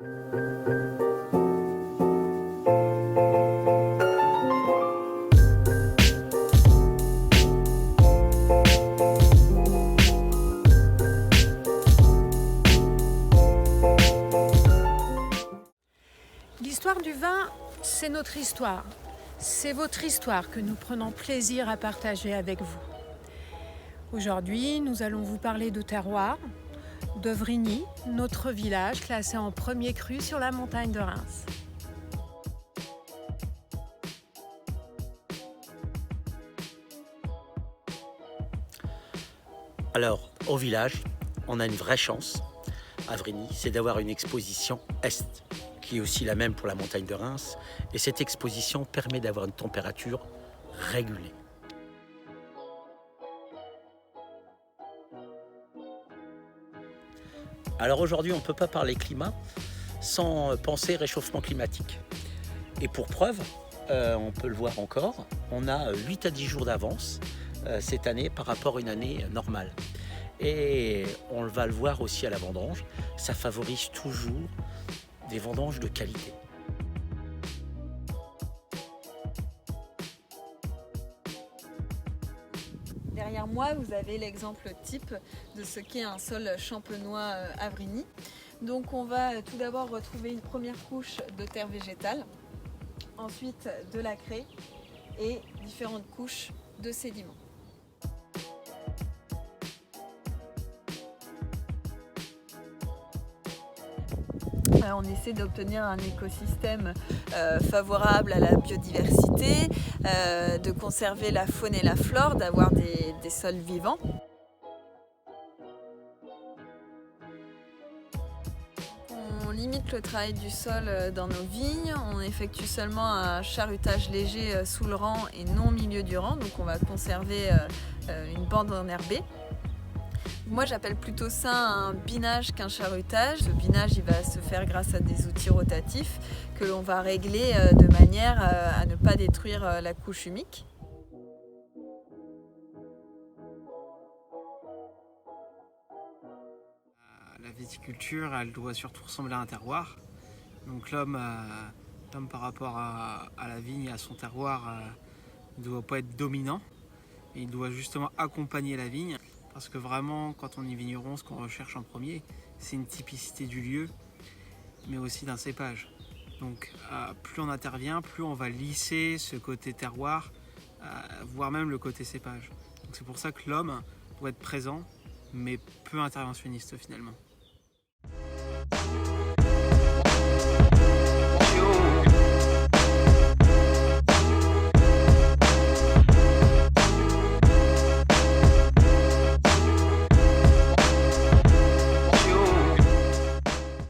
L'histoire du vin, c'est notre histoire. C'est votre histoire que nous prenons plaisir à partager avec vous. Aujourd'hui, nous allons vous parler de terroir, de Vrigny, notre village classé en premier cru sur la montagne de Reims. Alors, au village, on a une vraie chance à Vrigny, c'est d'avoir une exposition Est, qui est aussi la même pour la montagne de Reims. Et cette exposition permet d'avoir une température régulée. Alors aujourd'hui, on ne peut pas parler climat sans penser réchauffement climatique. Et pour preuve, on peut le voir encore, on a 8 à 10 jours d'avance cette année par rapport à une année normale. Et on va le voir aussi à la vendange, ça favorise toujours des vendanges de qualité. Derrière moi, vous avez l'exemple type de ce qu'est un sol champenois à Vrigny. Donc on va tout d'abord retrouver une première couche de terre végétale, ensuite de la craie et différentes couches de sédiments. On essaie d'obtenir un écosystème favorable à la biodiversité, de conserver la faune et la flore, d'avoir des sols vivants. On limite le travail du sol dans nos vignes, on effectue seulement un charutage léger sous le rang et non au milieu du rang, donc on va conserver une bande enherbée. Moi j'appelle plutôt ça un binage qu'un charutage. Ce binage il va se faire grâce à des outils rotatifs que l'on va régler de manière à ne pas détruire la couche humique. La viticulture, elle doit surtout ressembler à un terroir. Donc l'homme par rapport à la vigne et à son terroir, ne doit pas être dominant. Il doit justement accompagner la vigne. Parce que vraiment, quand on est vigneron, ce qu'on recherche en premier, c'est une typicité du lieu, mais aussi d'un cépage. Donc plus on intervient, plus on va lisser ce côté terroir, voire même le côté cépage. Donc c'est pour ça que l'homme doit être présent, mais peu interventionniste finalement.